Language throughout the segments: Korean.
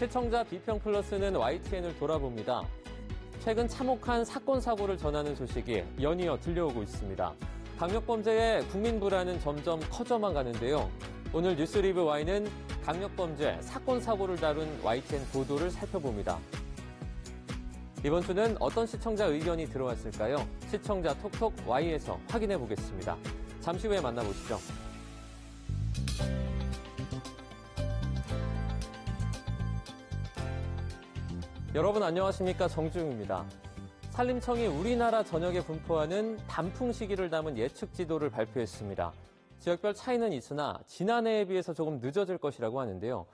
시청자 비평 플러스는 YTN을 돌아봅니다. 최근 참혹한 사건 사고를 전하는 소식이 연이어 들려오고 있습니다. 강력범죄의 국민 불안은 점점 커져만 가는데요. 오늘 뉴스 리뷰 Y는 강력범죄 사건 사고를 다룬 YTN 보도를 살펴봅니다. 이번 주는 어떤 시청자 의견이 들어왔을까요? 시청자 톡톡 Y에서 확인해 보겠습니다. 잠시 후에 만나보시죠. 여러분 안녕하십니까? 정주영입니다. 산림청이 우리나라 전역에 분포하는 단풍 시기를 담은 예측 지도를 발표했습니다. 지역별 차이는 있으나 지난해에 비해서 조금 늦어질 것이라고 하는데요.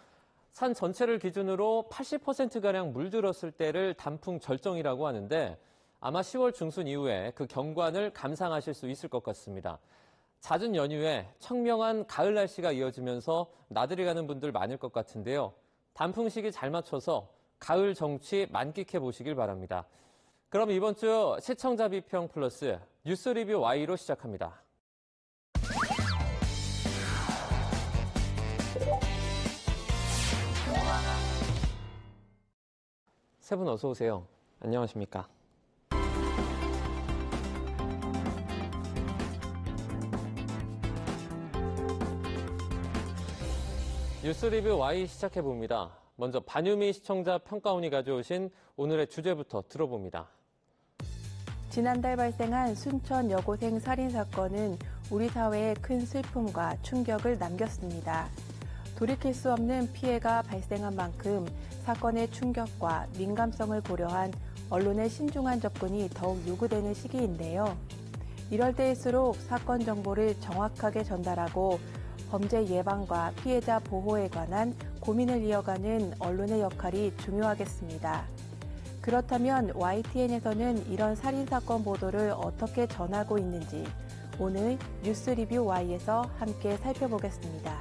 산 전체를 기준으로 80%가량 물들었을 때를 단풍 절정이라고 하는데 아마 10월 중순 이후에 그 경관을 감상하실 수 있을 것 같습니다. 잦은 연휴에 청명한 가을 날씨가 이어지면서 나들이 가는 분들 많을 것 같은데요. 단풍 시기 잘 맞춰서 가을 정취 만끽해 보시길 바랍니다. 그럼 이번 주 시청자 비평 플러스 뉴스 리뷰 Y로 시작합니다. 세 분 어서 오세요. 안녕하십니까? 뉴스 리뷰 Y 시작해 봅니다. 먼저 반유미 시청자 평가원이 가져오신 오늘의 주제부터 들어봅니다. 지난달 발생한 순천 여고생 살인 사건은 우리 사회에 큰 슬픔과 충격을 남겼습니다. 돌이킬 수 없는 피해가 발생한 만큼 사건의 충격과 민감성을 고려한 언론의 신중한 접근이 더욱 요구되는 시기인데요. 이럴 때일수록 사건 정보를 정확하게 전달하고 범죄 예방과 피해자 보호에 관한 고민을 이어가는 언론의 역할이 중요하겠습니다. 그렇다면 YTN에서는 이런 살인사건 보도를 어떻게 전하고 있는지 오늘 뉴스 리뷰 Y에서 함께 살펴보겠습니다.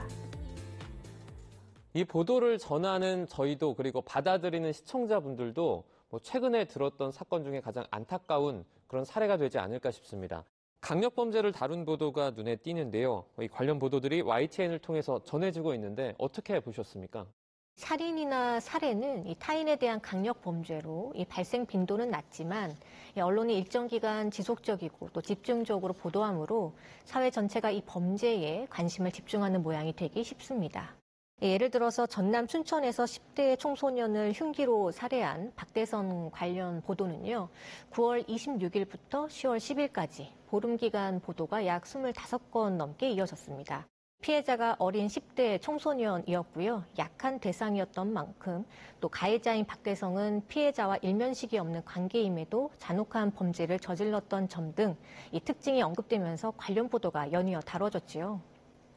이 보도를 전하는 저희도 그리고 받아들이는 시청자분들도 최근에 들었던 사건 중에 가장 안타까운 그런 사례가 되지 않을까 싶습니다. 강력범죄를 다룬 보도가 눈에 띄는데요. 이 관련 보도들이 YTN을 통해서 전해지고 있는데 어떻게 보셨습니까? 살인이나 살해는 이 타인에 대한 강력범죄로 이 발생 빈도는 낮지만 언론이 일정 기간 지속적이고 또 집중적으로 보도하므로 사회 전체가 이 범죄에 관심을 집중하는 모양이 되기 쉽습니다. 예를 들어서 전남 춘천에서 10대 청소년을 흉기로 살해한 박대성 관련 보도는요. 9월 26일부터 10월 10일까지 보름 기간 보도가 약 25건 넘게 이어졌습니다. 피해자가 어린 10대 청소년이었고요. 약한 대상이었던 만큼 또 가해자인 박대성은 피해자와 일면식이 없는 관계임에도 잔혹한 범죄를 저질렀던 점 등 이 특징이 언급되면서 관련 보도가 연이어 다뤄졌지요.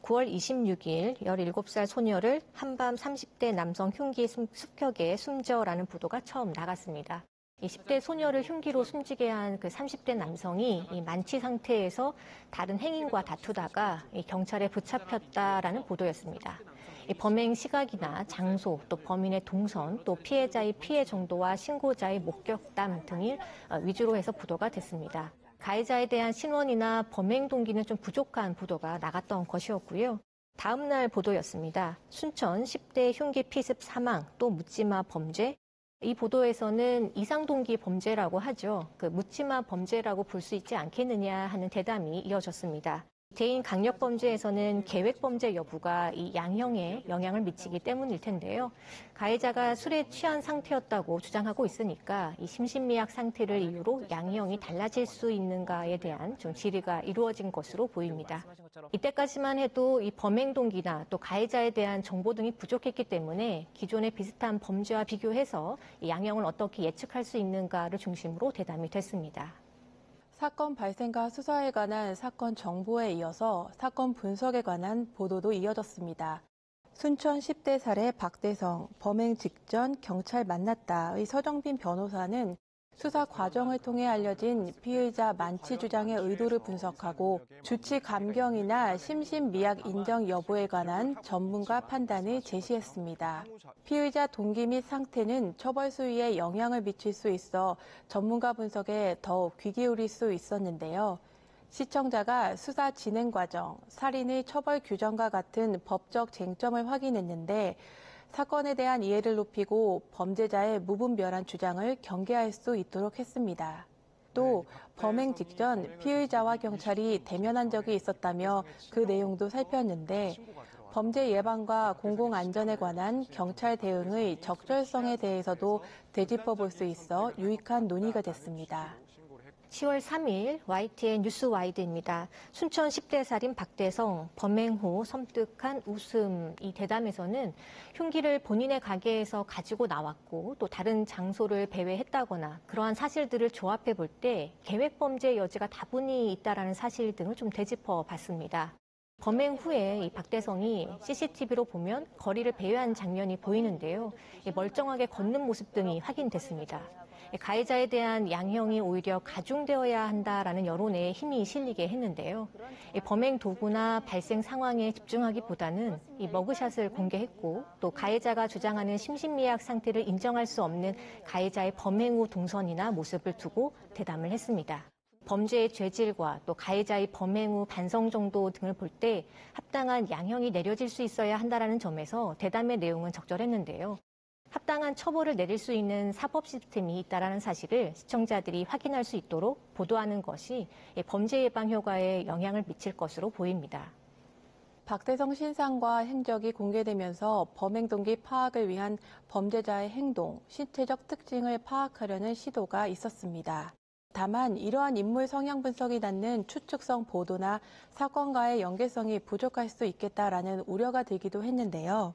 9월 26일 17살 소녀를 한밤 30대 남성 흉기 습격에 숨져라는 보도가 처음 나갔습니다. 이 10대 소녀를 흉기로 숨지게 한 그 30대 남성이 이 만취 상태에서 다른 행인과 다투다가 이 경찰에 붙잡혔다라는 보도였습니다. 이 범행 시각이나 장소, 또 범인의 동선, 또 피해자의 피해 정도와 신고자의 목격담 등을 위주로 해서 보도가 됐습니다. 가해자에 대한 신원이나 범행 동기는 좀 부족한 보도가 나갔던 것이었고요. 다음 날 보도였습니다. 순천 10대 흉기 피습 사망, 또 묻지마 범죄. 이 보도에서는 이상동기 범죄라고 하죠. 그 묻지마 범죄라고 볼 수 있지 않겠느냐 하는 대담이 이어졌습니다. 대인 강력범죄에서는 계획범죄 여부가 이 양형에 영향을 미치기 때문일 텐데요. 가해자가 술에 취한 상태였다고 주장하고 있으니까 이 심신미약 상태를 이유로 양형이 달라질 수 있는가에 대한 좀 질의가 이루어진 것으로 보입니다. 이때까지만 해도 이 범행 동기나 또 가해자에 대한 정보 등이 부족했기 때문에 기존의 비슷한 범죄와 비교해서 이 양형을 어떻게 예측할 수 있는가를 중심으로 대담이 됐습니다. 사건 발생과 수사에 관한 사건 정보에 이어서 사건 분석에 관한 보도도 이어졌습니다. 순천 10대 살해 박대성, 범행 직전 경찰 만났다의 서정빈 변호사는 수사 과정을 통해 알려진 피의자 만취 주장의 의도를 분석하고 주치 감경이나 심신미약 인정 여부에 관한 전문가 판단을 제시했습니다. 피의자 동기 및 상태는 처벌 수위에 영향을 미칠 수 있어 전문가 분석에 더욱 귀 기울일 수 있었는데요. 시청자가 수사 진행 과정, 살인의 처벌 규정과 같은 법적 쟁점을 확인했는데 사건에 대한 이해를 높이고 범죄자의 무분별한 주장을 경계할 수 있도록 했습니다. 또 범행 직전 피의자와 경찰이 대면한 적이 있었다며 그 내용도 살폈는데 범죄 예방과 공공안전에 관한 경찰 대응의 적절성에 대해서도 되짚어 볼 수 있어 유익한 논의가 됐습니다. 10월 3일 YTN 뉴스와이드입니다. 순천 10대 살인 박대성 범행 후 섬뜩한 웃음 이 대담에서는 흉기를 본인의 가게에서 가지고 나왔고 또 다른 장소를 배회했다거나 그러한 사실들을 조합해 볼 때 계획 범죄 여지가 다분히 있다라는 사실 등을 좀 되짚어 봤습니다. 범행 후에 이 박대성이 CCTV로 보면 거리를 배회한 장면이 보이는데요. 멀쩡하게 걷는 모습 등이 확인됐습니다. 가해자에 대한 양형이 오히려 가중되어야 한다라는 여론에 힘이 실리게 했는데요. 범행 도구나 발생 상황에 집중하기보다는 이 머그샷을 공개했고 또 가해자가 주장하는 심신미약 상태를 인정할 수 없는 가해자의 범행 후 동선이나 모습을 두고 대담을 했습니다. 범죄의 죄질과 또 가해자의 범행 후 반성 정도 등을 볼 때 합당한 양형이 내려질 수 있어야 한다는 점에서 대담의 내용은 적절했는데요. 합당한 처벌을 내릴 수 있는 사법 시스템이 있다는 사실을 시청자들이 확인할 수 있도록 보도하는 것이 범죄 예방 효과에 영향을 미칠 것으로 보입니다. 박대성 신상과 행적이 공개되면서 범행 동기 파악을 위한 범죄자의 행동, 신체적 특징을 파악하려는 시도가 있었습니다. 다만 이러한 인물 성향 분석이 닿는 추측성 보도나 사건과의 연계성이 부족할 수 있겠다라는 우려가 들기도 했는데요.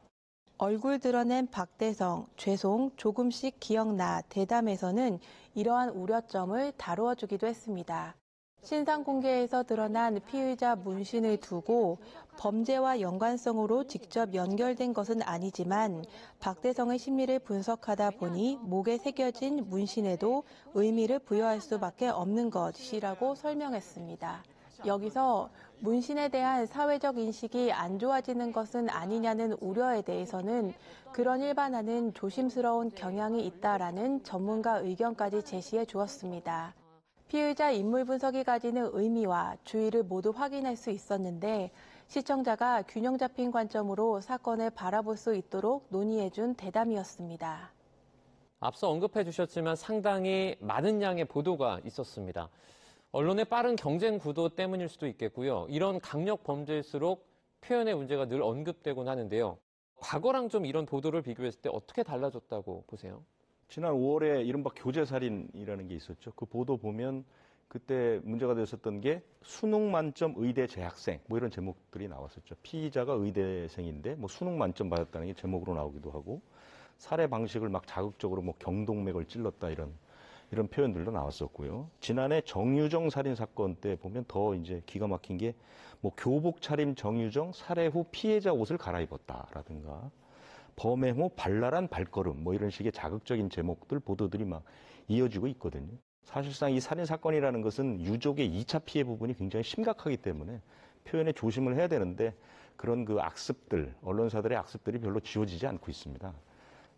얼굴 드러낸 박대성, 죄송, 조금씩 기억나 대담에서는 이러한 우려점을 다루어 주기도 했습니다. 신상 공개에서 드러난 피의자 문신을 두고 범죄와 연관성으로 직접 연결된 것은 아니지만 박대성의 심리를 분석하다 보니 목에 새겨진 문신에도 의미를 부여할 수밖에 없는 것이라고 설명했습니다. 여기서 문신에 대한 사회적 인식이 안 좋아지는 것은 아니냐는 우려에 대해서는 그런 일반화는 조심스러운 경향이 있다라는 전문가 의견까지 제시해 주었습니다. 피의자 인물 분석이 가지는 의미와 주의를 모두 확인할 수 있었는데 시청자가 균형 잡힌 관점으로 사건을 바라볼 수 있도록 논의해 준 대담이었습니다. 앞서 언급해 주셨지만 상당히 많은 양의 보도가 있었습니다. 언론의 빠른 경쟁 구도 때문일 수도 있겠고요. 이런 강력 범죄일수록 표현의 문제가 늘 언급되곤 하는데요. 과거랑 좀 이런 보도를 비교했을 때 어떻게 달라졌다고 보세요? 지난 5월에 이른바 교제살인이라는 게 있었죠. 그 보도 보면 그때 문제가 됐었던 게 수능 만점 의대 재학생 뭐 이런 제목들이 나왔었죠. 피의자가 의대생인데 뭐 수능 만점 받았다는 게 제목으로 나오기도 하고 살해 방식을 막 자극적으로 뭐 경동맥을 찔렀다 이런 표현들도 나왔었고요. 지난해 정유정 살인 사건 때 보면 더 이제 기가 막힌 게 뭐 교복 차림 정유정 살해 후 피해자 옷을 갈아입었다라든가 범행 후 발랄한 발걸음 뭐 이런 식의 자극적인 제목들 보도들이 막 이어지고 있거든요. 사실상 이 살인 사건이라는 것은 유족의 2차 피해 부분이 굉장히 심각하기 때문에 표현에 조심을 해야 되는데 그런 그 악습들, 언론사들의 악습들이 별로 지워지지 않고 있습니다.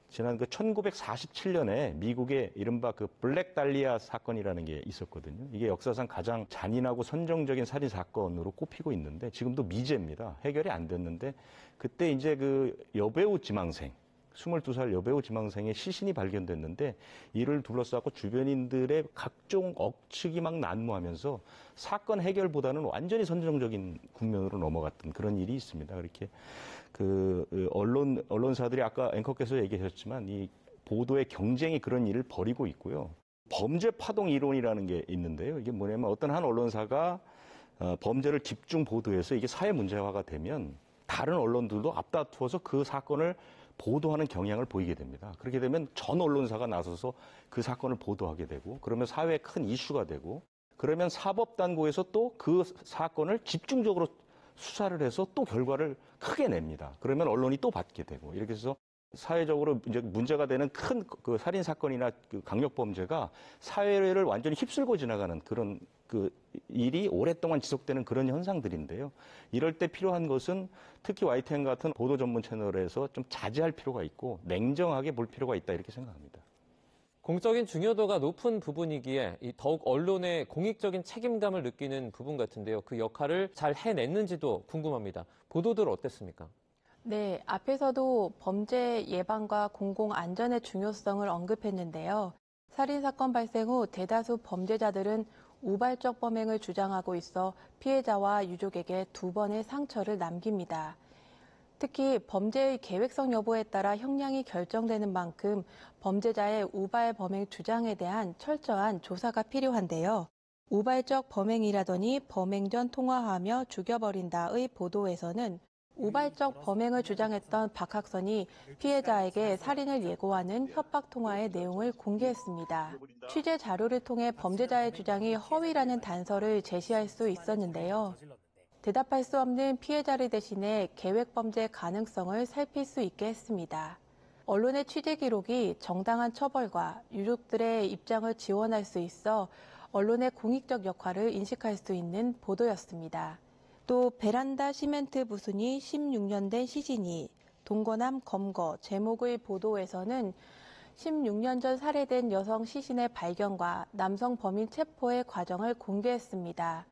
지난 그 1947년에 미국의 이른바 그 블랙 달리아 사건이라는 게 있었거든요. 이게 역사상 가장 잔인하고 선정적인 살인 사건으로 꼽히고 있는데 지금도 미제입니다. 해결이 안 됐는데 그때 이제 그 여배우 지망생, 22살 여배우 지망생의 시신이 발견됐는데 이를 둘러싸고 주변인들의 각종 억측이 막 난무하면서 사건 해결보다는 완전히 선정적인 국면으로 넘어갔던 그런 일이 있습니다. 그렇게 언론사들이 아까 앵커께서 얘기하셨지만 이 보도의 경쟁이 그런 일을 벌이고 있고요. 범죄 파동 이론이라는 게 있는데요. 이게 뭐냐면 어떤 한 언론사가 범죄를 집중 보도해서 이게 사회 문제화가 되면 다른 언론들도 앞다투어서 그 사건을 보도하는 경향을 보이게 됩니다. 그렇게 되면 전 언론사가 나서서 그 사건을 보도하게 되고 그러면 사회에 큰 이슈가 되고 그러면 사법당국에서 또 그 사건을 집중적으로 수사를 해서 또 결과를 크게 냅니다. 그러면 언론이 또 받게 되고 이렇게 해서 사회적으로 이제 문제가 되는 큰 그 살인 사건이나 그 강력 범죄가 사회를 완전히 휩쓸고 지나가는 그런 그 일이 오랫동안 지속되는 그런 현상들인데요. 이럴 때 필요한 것은 특히 YTN 같은 보도 전문 채널에서 좀 자제할 필요가 있고 냉정하게 볼 필요가 있다 이렇게 생각합니다. 공적인 중요도가 높은 부분이기에 더욱 언론의 공익적인 책임감을 느끼는 부분 같은데요. 그 역할을 잘 해냈는지도 궁금합니다. 보도들 어땠습니까? 네, 앞에서도 범죄 예방과 공공 안전의 중요성을 언급했는데요. 살인사건 발생 후 대다수 범죄자들은 우발적 범행을 주장하고 있어 피해자와 유족에게 2번의 상처를 남깁니다. 특히 범죄의 계획성 여부에 따라 형량이 결정되는 만큼 범죄자의 우발 범행 주장에 대한 철저한 조사가 필요한데요. 우발적 범행이라더니 범행 전 통화하며 죽여버린다의 보도에서는 우발적 범행을 주장했던 박학선이 피해자에게 살인을 예고하는 협박 통화의 내용을 공개했습니다. 취재 자료를 통해 범죄자의 주장이 허위라는 단서를 제시할 수 있었는데요. 대답할 수 없는 피해자를 대신해 계획 범죄 가능성을 살필 수 있게 했습니다. 언론의 취재 기록이 정당한 처벌과 유족들의 입장을 지원할 수 있어 언론의 공익적 역할을 인식할 수 있는 보도였습니다. 또 베란다 시멘트 부순이 16년 된 시신이 동거남 검거 제목의 보도에서는 16년 전 살해된 여성 시신의 발견과 남성 범인 체포의 과정을 공개했습니다.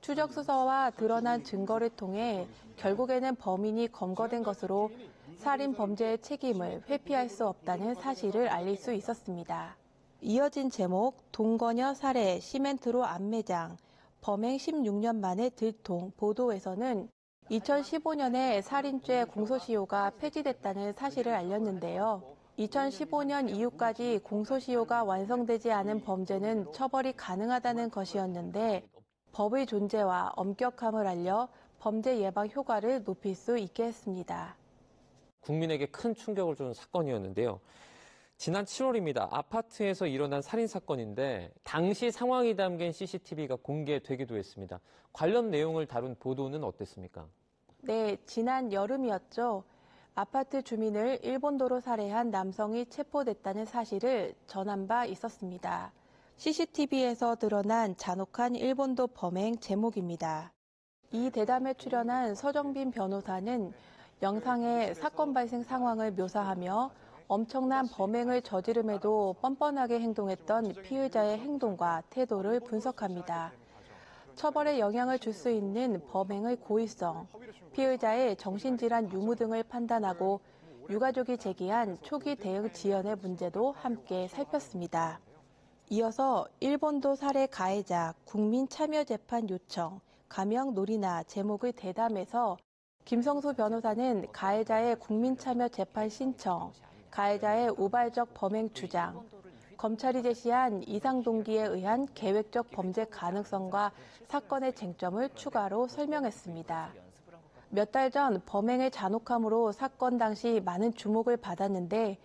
추적 수사와 드러난 증거를 통해 결국에는 범인이 검거된 것으로 살인 범죄의 책임을 회피할 수 없다는 사실을 알릴 수 있었습니다. 이어진 제목 동거녀 살해 시멘트로 안매장 범행 16년 만에 들통 보도에서는 2015년에 살인죄 공소시효가 폐지됐다는 사실을 알렸는데요. 2015년 이후까지 공소시효가 완성되지 않은 범죄는 처벌이 가능하다는 것이었는데 법의 존재와 엄격함을 알려 범죄 예방 효과를 높일 수 있게 했습니다. 국민에게 큰 충격을 준 사건이었는데요. 지난 7월입니다. 아파트에서 일어난 살인사건인데 당시 상황이 담긴 CCTV가 공개되기도 했습니다. 관련 내용을 다룬 보도는 어땠습니까? 네, 지난 여름이었죠. 아파트 주민을 일본도로 살해한 남성이 체포됐다는 사실을 전한 바 있었습니다. CCTV에서 드러난 잔혹한 일본도 범행 제목입니다. 이 대담에 출연한 서정빈 변호사는 영상의 사건 발생 상황을 묘사하며 엄청난 범행을 저지름에도 뻔뻔하게 행동했던 피의자의 행동과 태도를 분석합니다. 처벌에 영향을 줄 수 있는 범행의 고의성, 피의자의 정신질환 유무 등을 판단하고 유가족이 제기한 초기 대응 지연의 문제도 함께 살폈습니다. 이어서 일본도 살해 가해자 국민참여재판 요청, 감형 놀이나 제목의 대담에서 김성수 변호사는 가해자의 국민참여재판 신청, 가해자의 우발적 범행 주장, 검찰이 제시한 이상 동기에 의한 계획적 범죄 가능성과 사건의 쟁점을 추가로 설명했습니다. 몇 달 전 범행의 잔혹함으로 사건 당시 많은 주목을 받았는데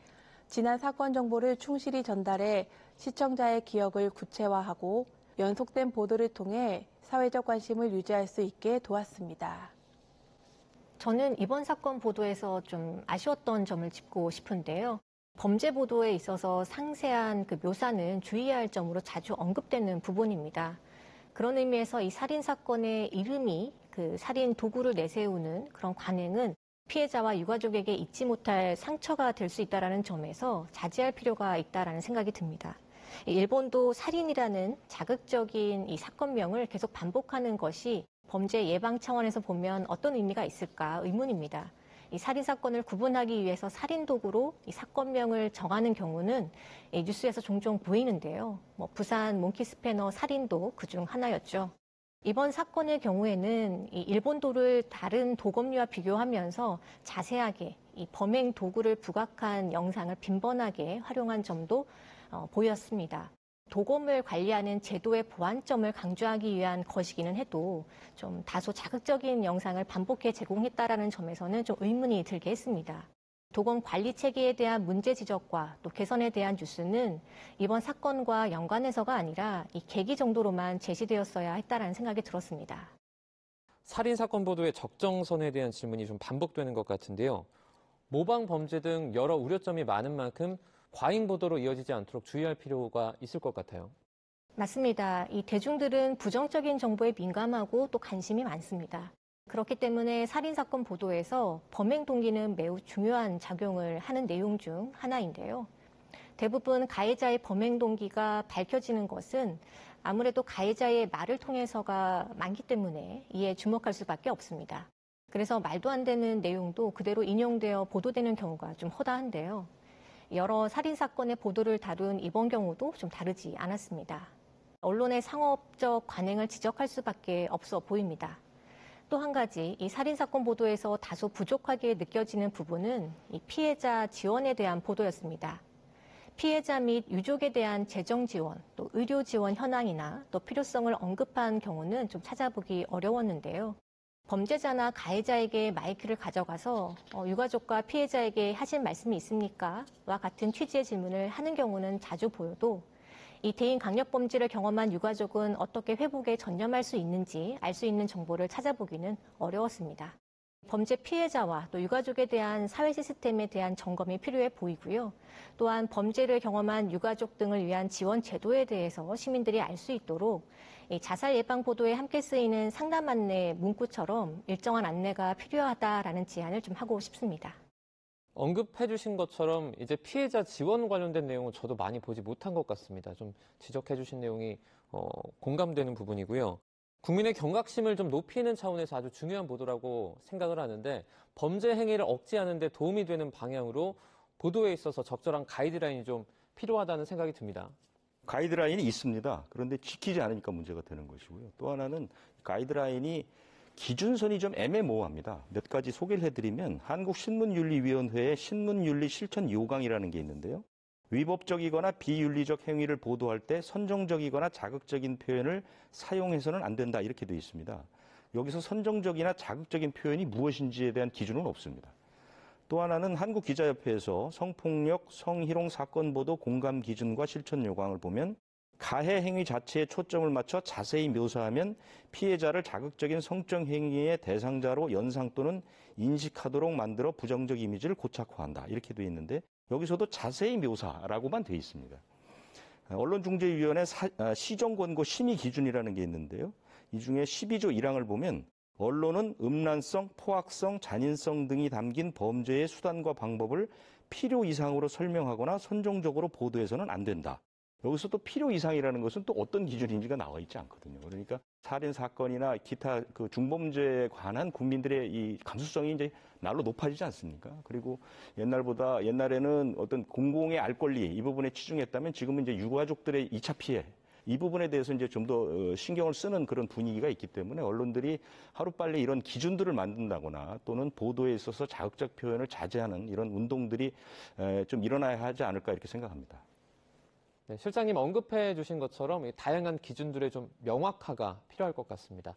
지난 사건 정보를 충실히 전달해 시청자의 기억을 구체화하고 연속된 보도를 통해 사회적 관심을 유지할 수 있게 도왔습니다. 저는 이번 사건 보도에서 좀 아쉬웠던 점을 짚고 싶은데요. 범죄 보도에 있어서 상세한 그 묘사는 주의해야 할 점으로 자주 언급되는 부분입니다. 그런 의미에서 이 살인 사건의 이름이 그 살인 도구를 내세우는 그런 관행은 피해자와 유가족에게 잊지 못할 상처가 될 수 있다는 점에서 자제할 필요가 있다는 생각이 듭니다. 일본도 살인이라는 자극적인 이 사건명을 계속 반복하는 것이 범죄 예방 차원에서 보면 어떤 의미가 있을까 의문입니다. 이 살인 사건을 구분하기 위해서 살인 도구로 이 사건명을 정하는 경우는 이 뉴스에서 종종 보이는데요. 부산 몽키 스패너 살인도 그중 하나였죠. 이번 사건의 경우에는 이 일본도를 다른 도검류와 비교하면서 자세하게 이 범행 도구를 부각한 영상을 빈번하게 활용한 점도 보였습니다. 도검을 관리하는 제도의 보완점을 강조하기 위한 것이기는 해도 좀 다소 자극적인 영상을 반복해 제공했다라는 점에서는 좀 의문이 들게 했습니다. 도검 관리 체계에 대한 문제 지적과 또 개선에 대한 뉴스는 이번 사건과 연관해서가 아니라 이 계기 정도로만 제시되었어야 했다라는 생각이 들었습니다. 살인사건 보도의 적정선에 대한 질문이 좀 반복되는 것 같은데요. 모방 범죄 등 여러 우려점이 많은 만큼 과잉 보도로 이어지지 않도록 주의할 필요가 있을 것 같아요. 맞습니다. 이 대중들은 부정적인 정보에 민감하고 또 관심이 많습니다. 그렇기 때문에 살인사건 보도에서 범행 동기는 매우 중요한 작용을 하는 내용 중 하나인데요. 대부분 가해자의 범행 동기가 밝혀지는 것은 아무래도 가해자의 말을 통해서가 많기 때문에 이에 주목할 수밖에 없습니다. 그래서 말도 안 되는 내용도 그대로 인용되어 보도되는 경우가 좀 허다한데요. 여러 살인사건의 보도를 다룬 이번 경우도 좀 다르지 않았습니다. 언론의 상업적 관행을 지적할 수밖에 없어 보입니다. 또 한 가지 이 살인사건 보도에서 다소 부족하게 느껴지는 부분은 이 피해자 지원에 대한 보도였습니다. 피해자 및 유족에 대한 재정 지원, 또 의료 지원 현황이나 또 필요성을 언급한 경우는 좀 찾아보기 어려웠는데요. 범죄자나 가해자에게 마이크를 가져가서 유가족과 피해자에게 하신 말씀이 있습니까? 와 같은 취지의 질문을 하는 경우는 자주 보여도 이 대인 강력범죄를 경험한 유가족은 어떻게 회복에 전념할 수 있는지 알 수 있는 정보를 찾아보기는 어려웠습니다. 범죄 피해자와 또 유가족에 대한 사회 시스템에 대한 점검이 필요해 보이고요. 또한 범죄를 경험한 유가족 등을 위한 지원 제도에 대해서 시민들이 알 수 있도록 이 자살 예방 보도에 함께 쓰이는 상담 안내 문구처럼 일정한 안내가 필요하다라는 제안을 좀 하고 싶습니다. 언급해 주신 것처럼 이제 피해자 지원 관련된 내용은 저도 많이 보지 못한 것 같습니다. 좀 지적해 주신 내용이 공감되는 부분이고요. 국민의 경각심을 좀 높이는 차원에서 아주 중요한 보도라고 생각을 하는데 범죄 행위를 억제하는 데 도움이 되는 방향으로 보도에 있어서 적절한 가이드라인이 좀 필요하다는 생각이 듭니다. 가이드라인이 있습니다. 그런데 지키지 않으니까 문제가 되는 것이고요. 또 하나는 가이드라인이 기준선이 좀 애매모호합니다. 몇 가지 소개를 해드리면 한국신문윤리위원회의 신문윤리 실천 요강이라는 게 있는데요. 위법적이거나 비윤리적 행위를 보도할 때 선정적이거나 자극적인 표현을 사용해서는 안 된다 이렇게 되어 있습니다. 여기서 선정적이나 자극적인 표현이 무엇인지에 대한 기준은 없습니다. 또 하나는 한국기자협회에서 성폭력, 성희롱 사건 보도 공감 기준과 실천 요강을 보면 가해 행위 자체에 초점을 맞춰 자세히 묘사하면 피해자를 자극적인 성적 행위의 대상자로 연상 또는 인식하도록 만들어 부정적 이미지를 고착화한다. 이렇게 되어 있는데 여기서도 자세히 묘사라고만 되어 있습니다. 언론중재위원회 시정권고 심의 기준이라는 게 있는데요. 이 중에 12조 1항을 보면 언론은 음란성, 포악성, 잔인성 등이 담긴 범죄의 수단과 방법을 필요 이상으로 설명하거나 선정적으로 보도해서는 안 된다. 여기서 또 필요 이상이라는 것은 또 어떤 기준인지가 나와 있지 않거든요. 그러니까 살인 사건이나 기타 그 중범죄에 관한 국민들의 이 감수성이 이제 날로 높아지지 않습니까? 그리고 옛날에는 어떤 공공의 알 권리 이 부분에 치중했다면 지금은 이제 유가족들의 2차 피해 이 부분에 대해서 이제 좀 더 신경을 쓰는 그런 분위기가 있기 때문에 언론들이 하루빨리 이런 기준들을 만든다거나 또는 보도에 있어서 자극적 표현을 자제하는 이런 운동들이 좀 일어나야 하지 않을까 이렇게 생각합니다. 네, 실장님 언급해 주신 것처럼 다양한 기준들의 좀 명확화가 필요할 것 같습니다.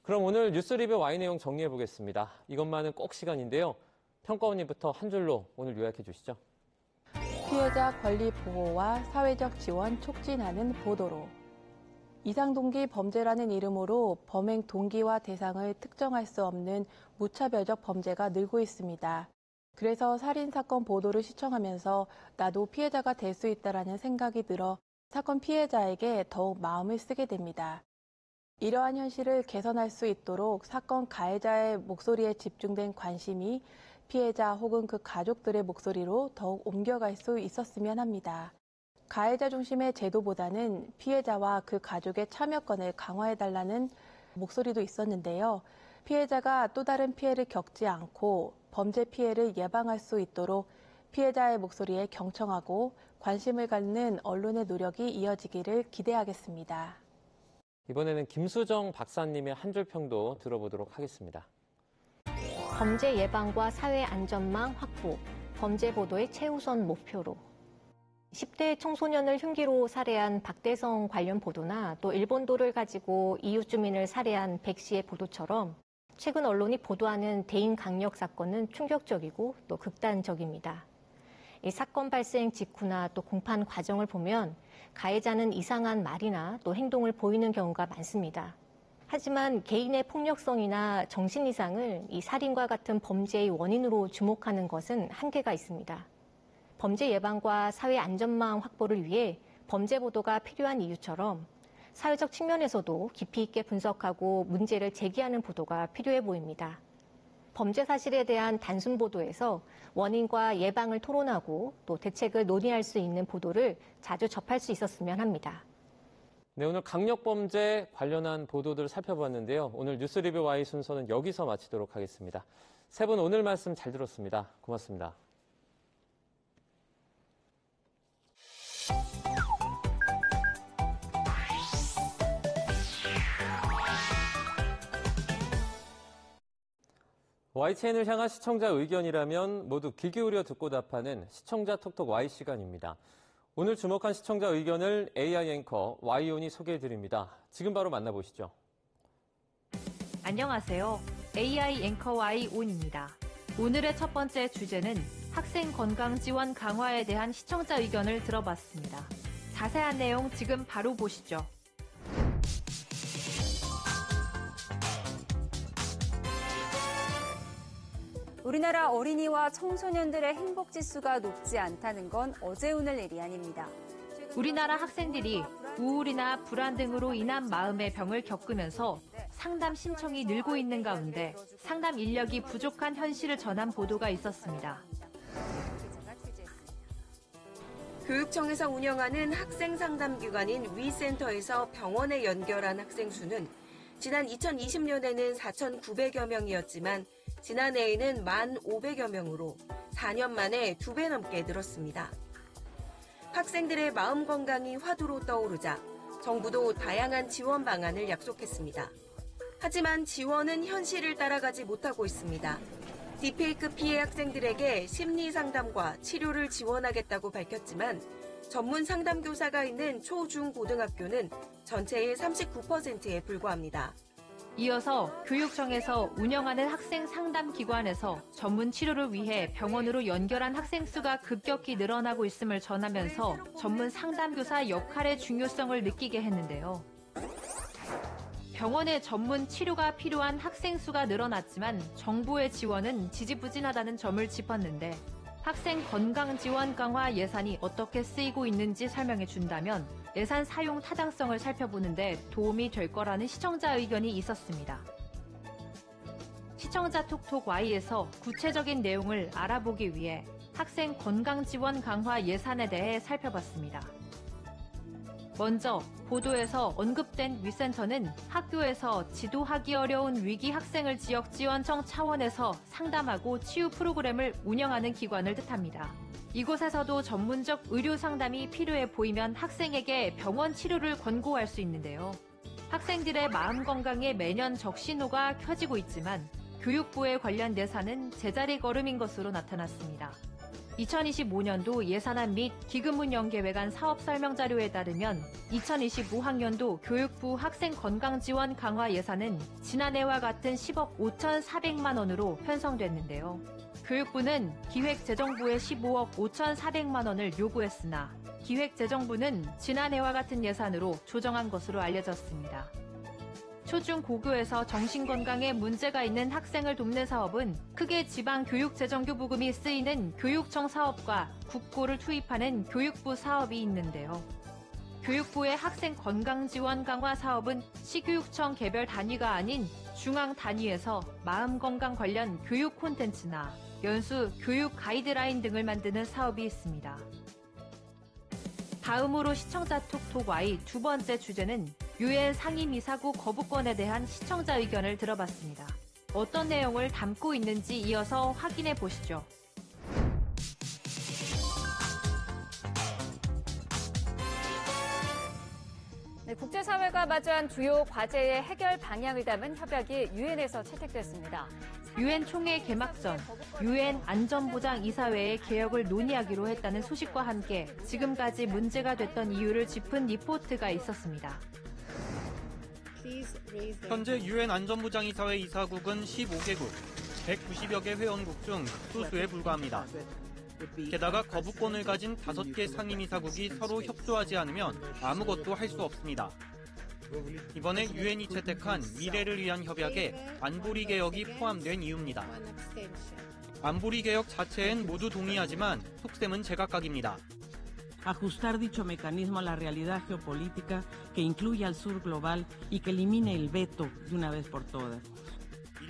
그럼 오늘 뉴스 리뷰 Y 내용 정리해 보겠습니다. 이것만은 꼭 시간인데요. 평가원님부터 한 줄로 오늘 요약해 주시죠. 피해자 권리 보호와 사회적 지원 촉진하는 보도로. 이상동기 범죄라는 이름으로 범행 동기와 대상을 특정할 수 없는 무차별적 범죄가 늘고 있습니다. 그래서 살인사건 보도를 시청하면서 나도 피해자가 될 수 있다라는 생각이 들어 사건 피해자에게 더욱 마음을 쓰게 됩니다. 이러한 현실을 개선할 수 있도록 사건 가해자의 목소리에 집중된 관심이 피해자 혹은 그 가족들의 목소리로 더욱 옮겨갈 수 있었으면 합니다. 가해자 중심의 제도보다는 피해자와 그 가족의 참여권을 강화해달라는 목소리도 있었는데요. 피해자가 또 다른 피해를 겪지 않고 범죄 피해를 예방할 수 있도록 피해자의 목소리에 경청하고 관심을 갖는 언론의 노력이 이어지기를 기대하겠습니다. 이번에는 김수정 박사님의 한 줄 평도 들어보도록 하겠습니다. 범죄 예방과 사회 안전망 확보, 범죄 보도의 최우선 목표로. 10대 청소년을 흉기로 살해한 박대성 관련 보도나 또 일본도를 가지고 이웃 주민을 살해한 백 씨의 보도처럼 최근 언론이 보도하는 대인 강력 사건은 충격적이고 또 극단적입니다. 이 사건 발생 직후나 또 공판 과정을 보면 가해자는 이상한 말이나 또 행동을 보이는 경우가 많습니다. 하지만 개인의 폭력성이나 정신 이상을 이 살인과 같은 범죄의 원인으로 주목하는 것은 한계가 있습니다. 범죄 예방과 사회 안전망 확보를 위해 범죄 보도가 필요한 이유처럼 사회적 측면에서도 깊이 있게 분석하고 문제를 제기하는 보도가 필요해 보입니다. 범죄 사실에 대한 단순 보도에서 원인과 예방을 토론하고 또 대책을 논의할 수 있는 보도를 자주 접할 수 있었으면 합니다. 네, 오늘 강력범죄 관련한 보도들 살펴봤는데요. 오늘 뉴스 리뷰 Y 순서는 여기서 마치도록 하겠습니다. 세 분 오늘 말씀 잘 들었습니다. 고맙습니다. Y채널을 향한 시청자 의견이라면 모두 귀 기울여 듣고 답하는 시청자 톡톡 Y 시간입니다. 오늘 주목한 시청자 의견을 AI 앵커 Y온이 소개해드립니다. 지금 바로 만나보시죠. 안녕하세요. AI 앵커 Y온입니다. 오늘의 첫 번째 주제는 학생 건강 지원 강화에 대한 시청자 의견을 들어봤습니다. 자세한 내용 지금 바로 보시죠. 우리나라 어린이와 청소년들의 행복 지수가 높지 않다는 건 어제 오늘 일이 아닙니다. 우리나라 학생들이 우울이나 불안 등으로 인한 마음의 병을 겪으면서 상담 신청이 늘고 있는 가운데 상담 인력이 부족한 현실을 전한 보도가 있었습니다. 교육청에서 운영하는 학생 상담 기관인 위센터에서 병원에 연결한 학생 수는 지난 2020년에는 4,900여 명이었지만 지난해에는 1,500여 명으로 4년 만에 2배 넘게 늘었습니다. 학생들의 마음 건강이 화두로 떠오르자 정부도 다양한 지원 방안을 약속했습니다. 하지만 지원은 현실을 따라가지 못하고 있습니다. 딥페이크 피해 학생들에게 심리 상담과 치료를 지원하겠다고 밝혔지만 전문 상담교사가 있는 초, 중, 고등학교는 전체의 39%에 불과합니다. 이어서 교육청에서 운영하는 학생 상담 기관에서 전문 치료를 위해 병원으로 연결한 학생 수가 급격히 늘어나고 있음을 전하면서 전문 상담교사 역할의 중요성을 느끼게 했는데요. 병원에 전문 치료가 필요한 학생 수가 늘어났지만 정부의 지원은 지지부진하다는 점을 짚었는데 학생 건강 지원 강화 예산이 어떻게 쓰이고 있는지 설명해 준다면 예산 사용 타당성을 살펴보는데 도움이 될 거라는 시청자 의견이 있었습니다. 시청자 톡톡 Y에서 구체적인 내용을 알아보기 위해 학생 건강 지원 강화 예산에 대해 살펴봤습니다. 먼저 보도에서 언급된 위센터는 학교에서 지도하기 어려운 위기 학생을 지역지원청 차원에서 상담하고 치유 프로그램을 운영하는 기관을 뜻합니다. 이곳에서도 전문적 의료 상담이 필요해 보이면 학생에게 병원 치료를 권고할 수 있는데요. 학생들의 마음 건강에 매년 적신호가 켜지고 있지만 교육부의 관련 예산은 제자리 걸음인 것으로 나타났습니다. 2025년도 예산안 및 기금 운영 계획안 사업 설명 자료에 따르면 2025학년도 교육부 학생 건강 지원 강화 예산은 지난해와 같은 10억 5,400만 원으로 편성됐는데요. 교육부는 기획재정부에 15억 5,400만 원을 요구했으나 기획재정부는 지난해와 같은 예산으로 조정한 것으로 알려졌습니다. 초중고교에서 정신건강에 문제가 있는 학생을 돕는 사업은 크게 지방교육재정교 부금이 쓰이는 교육청 사업과 국고를 투입하는 교육부 사업이 있는데요. 교육부의 학생 건강 지원 강화 사업은 시교육청 개별 단위가 아닌 중앙 단위에서 마음 건강 관련 교육 콘텐츠나 연수 교육 가이드라인 등을 만드는 사업이 있습니다. 다음으로 시청자 톡톡 Y 두 번째 주제는 유엔 상임이사국 거부권에 대한 시청자 의견을 들어봤습니다. 어떤 내용을 담고 있는지 이어서 확인해 보시죠. 네, 국제사회가 마주한 주요 과제의 해결 방향을 담은 협약이 유엔에서 채택됐습니다. 유엔 총회 개막 전 유엔 안전보장이사회의 개혁을 논의하기로 했다는 소식과 함께 지금까지 문제가 됐던 이유를 짚은 리포트가 있었습니다. 현재 유엔 안전보장이사회 이사국은 15개국, 190여 개 회원국 중 소수에 불과합니다. 게다가 거부권을 가진 5개 상임이사국이 서로 협조하지 않으면 아무것도 할 수 없습니다. 이번에 유엔이 채택한 미래를 위한 협약에 안보리 개혁이 포함된 이유입니다. 안보리 개혁 자체엔 모두 동의하지만 속셈은 제각각입니다. Ajustar dicho mecanismo a la realidad geopolítica que incluya al sur global y que elimine el veto de una vez por todas.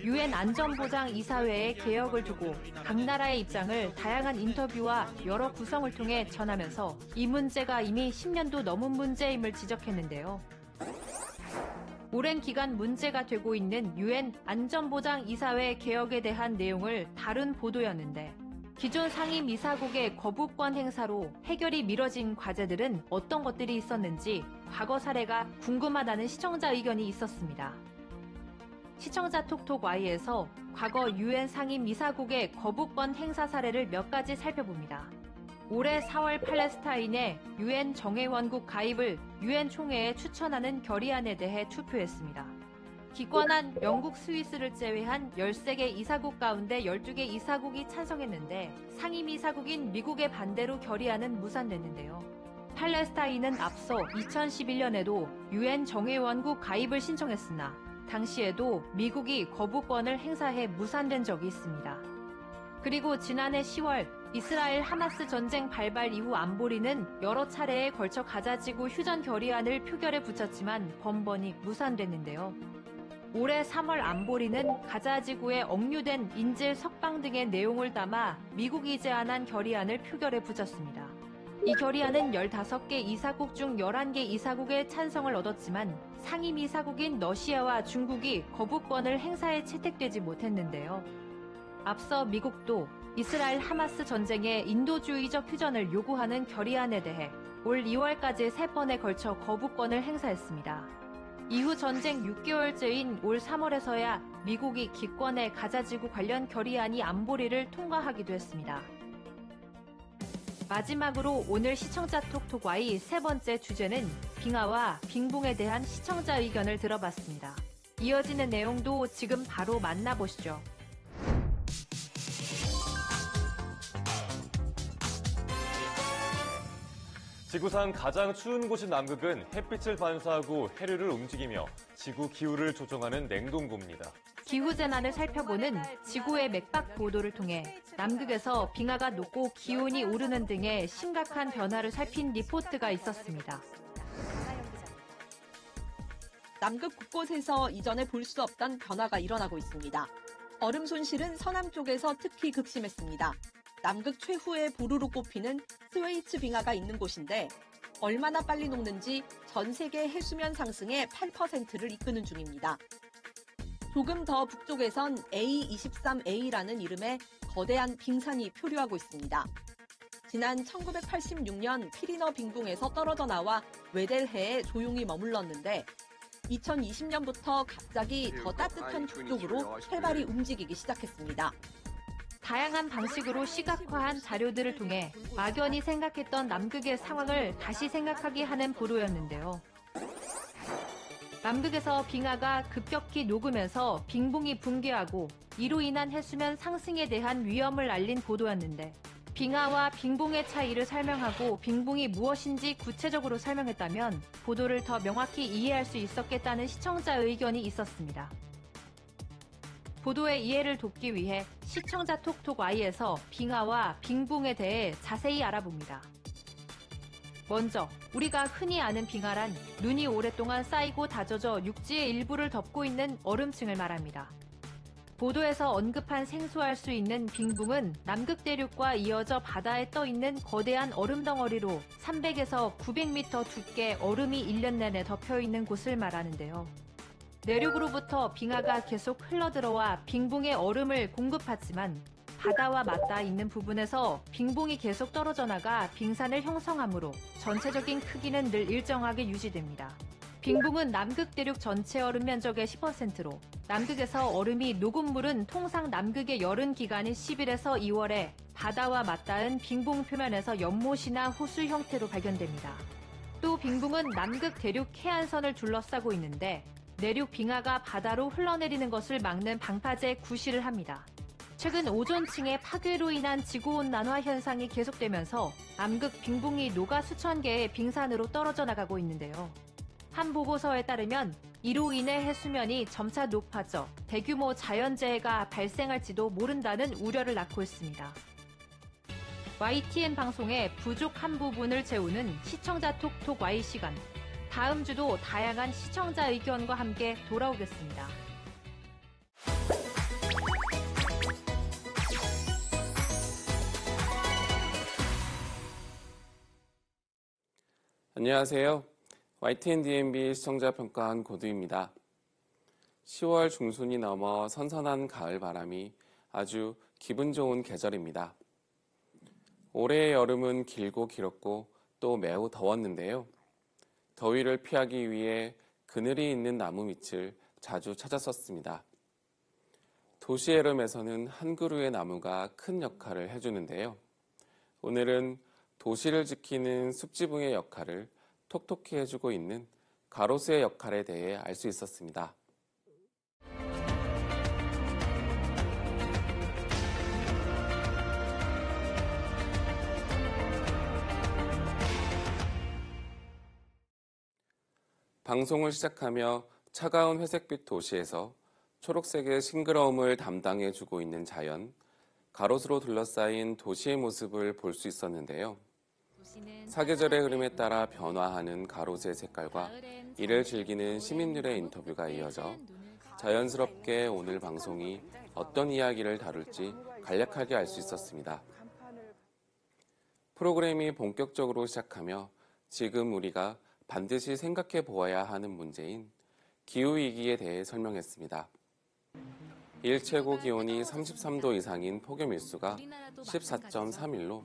유엔 안전보장이사회의 개혁을 두고 각 나라의 입장을 다양한 인터뷰와 여러 구성을 통해 전하면서 이 문제가 이미 10년도 넘은 문제임을 지적했는데요. 오랜 기간 문제가 되고 있는 유엔 안전보장이사회 개혁에 대한 내용을 다룬 보도였는데 기존 상임이사국의 거부권 행사로 해결이 미뤄진 과제들은 어떤 것들이 있었는지 과거 사례가 궁금하다는 시청자 의견이 있었습니다. 시청자 톡톡Y에서 과거 유엔 상임이사국의 거부권 행사 사례를 몇 가지 살펴봅니다. 올해 4월 팔레스타인의 유엔 정회원국 가입을 유엔 총회에 추천하는 결의안에 대해 투표했습니다. 기권한 영국, 스위스를 제외한 13개 이사국 가운데 12개 이사국이 찬성했는데 상임이사국인 미국의 반대로 결의안은 무산됐는데요. 팔레스타인은 앞서 2011년에도 유엔 정회원국 가입을 신청했으나 당시에도 미국이 거부권을 행사해 무산된 적이 있습니다. 그리고 지난해 10월 이스라엘 하마스 전쟁 발발 이후 안보리는 여러 차례에 걸쳐 가자지구 휴전 결의안을 표결에 붙였지만 번번이 무산됐는데요. 올해 3월 안보리는 가자지구에 억류된 인질, 석방 등의 내용을 담아 미국이 제안한 결의안을 표결에 붙였습니다. 이 결의안은 15개 이사국 중 11개 이사국의 찬성을 얻었지만 상임이사국인 러시아와 중국이 거부권을 행사해 채택되지 못했는데요. 앞서 미국도 이스라엘 하마스 전쟁의 인도주의적 휴전을 요구하는 결의안에 대해 올 2월까지 3번에 걸쳐 거부권을 행사했습니다. 이후 전쟁 6개월째인 올 3월에서야 미국이 기권해 가자지구 관련 결의안이 안보리를 통과하기도 했습니다. 마지막으로 오늘 시청자 톡톡Y 세 번째 주제는 빙하와 빙봉에 대한 시청자 의견을 들어봤습니다. 이어지는 내용도 지금 바로 만나보시죠. 지구상 가장 추운 곳인 남극은 햇빛을 반사하고 해류를 움직이며 지구 기후를 조정하는 냉동고입니다. 기후재난을 살펴보는 지구의 맥박 보도를 통해 남극에서 빙하가 녹고 기온이 오르는 등의 심각한 변화를 살핀 리포트가 있었습니다. 남극 곳곳에서 이전에 볼 수 없던 변화가 일어나고 있습니다. 얼음 손실은 서남 쪽에서 특히 극심했습니다. 남극 최후의 보루로 꼽히는 스웨이츠 빙하가 있는 곳인데 얼마나 빨리 녹는지 전 세계 해수면 상승의 8%를 이끄는 중입니다. 조금 더 북쪽에선 A23A라는 이름의 거대한 빙산이 표류하고 있습니다. 지난 1986년 피리너 빙봉에서 떨어져 나와 웨델해에 조용히 머물렀는데 2020년부터 갑자기 더 따뜻한 북쪽으로 활발히 움직이기 시작했습니다. 다양한 방식으로 시각화한 자료들을 통해 막연히 생각했던 남극의 상황을 다시 생각하게 하는 보도였는데요. 남극에서 빙하가 급격히 녹으면서 빙봉이 붕괴하고 이로 인한 해수면 상승에 대한 위험을 알린 보도였는데 빙하와 빙봉의 차이를 설명하고 빙봉이 무엇인지 구체적으로 설명했다면 보도를 더 명확히 이해할 수 있었겠다는 시청자 의견이 있었습니다. 보도의 이해를 돕기 위해 시청자 톡톡Y에서 빙하와 빙봉에 대해 자세히 알아봅니다. 먼저 우리가 흔히 아는 빙하란 눈이 오랫동안 쌓이고 다져져 육지의 일부를 덮고 있는 얼음층을 말합니다. 보도에서 언급한 생소할 수 있는 빙봉은 남극 대륙과 이어져 바다에 떠 있는 거대한 얼음 덩어리로 300에서 900m 두께 얼음이 1년 내내 덮여 있는 곳을 말하는데요. 내륙으로부터 빙하가 계속 흘러들어와 빙봉의 얼음을 공급하지만 바다와 맞닿아 있는 부분에서 빙봉이 계속 떨어져 나가 빙산을 형성하므로 전체적인 크기는 늘 일정하게 유지됩니다. 빙봉은 남극 대륙 전체 얼음 면적의 10%로 남극에서 얼음이 녹은 물은 통상 남극의 여름 기간인 10일에서 2월에 바다와 맞닿은 빙봉 표면에서 연못이나 호수 형태로 발견됩니다. 또 빙봉은 남극 대륙 해안선을 둘러싸고 있는데 내륙 빙하가 바다로 흘러내리는 것을 막는 방파제 구시를 합니다. 최근 오존층의 파괴로 인한 지구온난화 현상이 계속되면서 남극 빙봉이 녹아 수천 개의 빙산으로 떨어져 나가고 있는데요. 한 보고서에 따르면 이로 인해 해수면이 점차 높아져 대규모 자연재해가 발생할지도 모른다는 우려를 낳고 있습니다. YTN 방송의 부족한 부분을 채우는 시청자 톡톡 Y 시간. 다음 주도 다양한 시청자 의견과 함께 돌아오겠습니다. 안녕하세요. YTN DMB 시청자 평가원 고두입니다. 10월 중순이 넘어 선선한 가을 바람이 아주 기분 좋은 계절입니다. 올해의 여름은 길고 길었고 또 매우 더웠는데요. 더위를 피하기 위해 그늘이 있는 나무 밑을 자주 찾았었습니다. 도시 여름에서는 한 그루의 나무가 큰 역할을 해주는데요. 오늘은 도시를 지키는 숲지붕의 역할을 톡톡히 해주고 있는 가로수의 역할에 대해 알 수 있었습니다. 방송을 시작하며 차가운 회색빛 도시에서 초록색의 싱그러움을 담당해주고 있는 자연, 가로수로 둘러싸인 도시의 모습을 볼 수 있었는데요. 사계절의 흐름에 따라 변화하는 가로수의 색깔과 이를 즐기는 시민들의 인터뷰가 이어져 자연스럽게 오늘 방송이 어떤 이야기를 다룰지 간략하게 알 수 있었습니다. 프로그램이 본격적으로 시작하며 지금 우리가 반드시 생각해 보아야 하는 문제인 기후위기에 대해 설명했습니다. 일 최고 기온이 33도 이상인 폭염 일수가 14.31로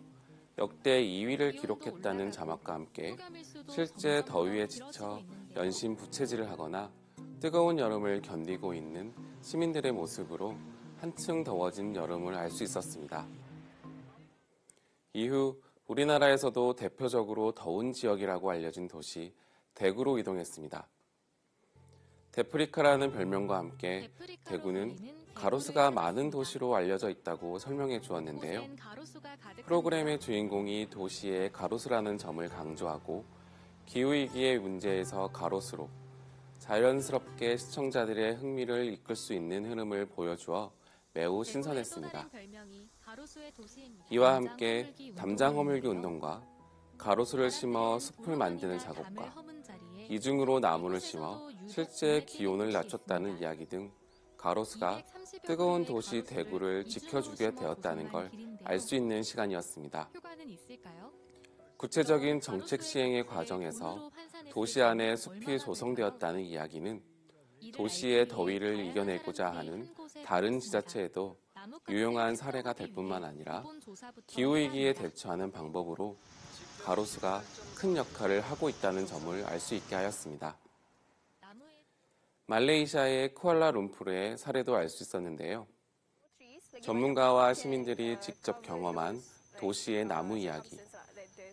역대 2위를 기록했다는 자막과 함께 실제 더위에 지쳐 연신 부채질을 하거나 뜨거운 여름을 견디고 있는 시민들의 모습으로 한층 더워진 여름을 알 수 있었습니다. 이후 우리나라에서도 대표적으로 더운 지역이라고 알려진 도시 대구로 이동했습니다. 데프리카라는 별명과 함께 대구는 가로수가 많은 도시로 알려져 있다고 설명해 주었는데요. 프로그램의 주인공이 도시의 가로수라는 점을 강조하고 기후위기의 문제에서 가로수로 자연스럽게 시청자들의 흥미를 이끌 수 있는 흐름을 보여주어 매우 신선했습니다. 이와 함께 담장 허물기 운동과 가로수를 심어 숲을 만드는 작업과 이중으로 나무를 심어 실제 기온을 낮췄다는 이야기 등 가로수가 뜨거운 도시 대구를 지켜주게 되었다는 걸 알 수 있는 시간이었습니다. 구체적인 정책 시행의 과정에서 도시 안에 숲이 조성되었다는 이야기는 도시의 더위를 이겨내고자 하는 다른 지자체에도 유용한 사례가 될 뿐만 아니라 기후위기에 대처하는 방법으로 가로수가 큰 역할을 하고 있다는 점을 알 수 있게 하였습니다. 말레이시아의 쿠알라룸푸르의 사례도 알 수 있었는데요. 전문가와 시민들이 직접 경험한 도시의 나무 이야기,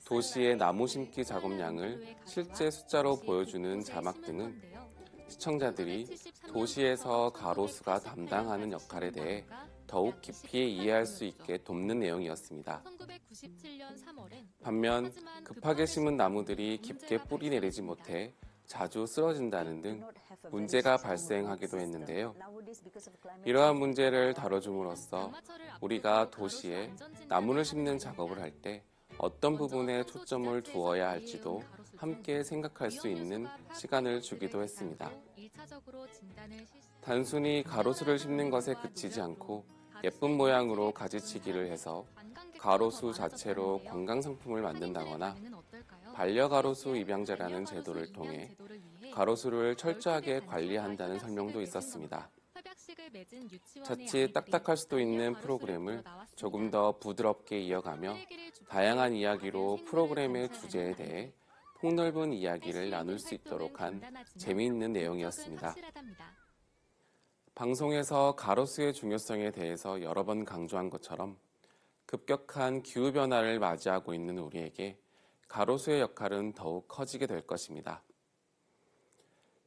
도시의 나무 심기 작업량을 실제 숫자로 보여주는 자막 등은 시청자들이 도시에서 가로수가 담당하는 역할에 대해 더욱 깊이 이해할 수 있게 돕는 내용이었습니다. 반면 급하게 심은 나무들이 깊게 뿌리 내리지 못해 자주 쓰러진다는 등 문제가 발생하기도 했는데요. 이러한 문제를 다뤄줌으로써 우리가 도시에 나무를 심는 작업을 할 때 어떤 부분에 초점을 두어야 할지도 함께 생각할 수 있는 시간을 주기도 했습니다. 단순히 가로수를 심는 것에 그치지 않고 예쁜 모양으로 가지치기를 해서 가로수 자체로 관광상품을 만든다거나 반려가로수 입양자라는 제도를 통해 가로수를 철저하게 관리한다는 설명도 있었습니다. 자칫 딱딱할 수도 있는 프로그램을 조금 더 부드럽게 이어가며 다양한 이야기로 프로그램의 주제에 대해 폭넓은 이야기를 나눌 수 있도록 한 재미있는 내용이었습니다. 방송에서 가로수의 중요성에 대해서 여러 번 강조한 것처럼 급격한 기후변화를 맞이하고 있는 우리에게 가로수의 역할은 더욱 커지게 될 것입니다.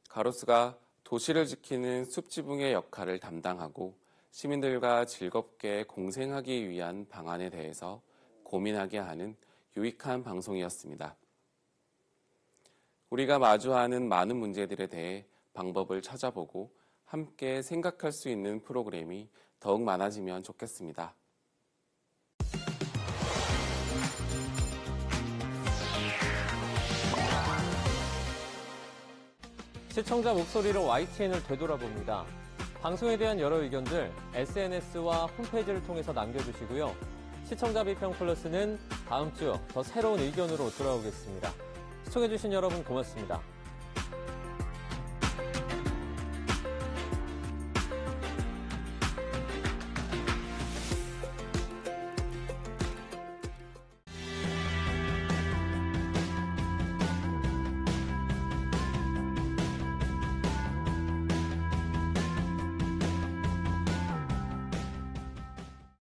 가로수가 도시를 지키는 숲지붕의 역할을 담당하고 시민들과 즐겁게 공생하기 위한 방안에 대해서 고민하게 하는 유익한 방송이었습니다. 우리가 마주하는 많은 문제들에 대해 방법을 찾아보고 함께 생각할 수 있는 프로그램이 더욱 많아지면 좋겠습니다. 시청자 목소리로 YTN을 되돌아봅니다. 방송에 대한 여러 의견들 SNS와 홈페이지를 통해서 남겨주시고요. 시청자 비평 플러스는 다음 주 더 새로운 의견으로 돌아오겠습니다. 시청해주신 여러분 고맙습니다.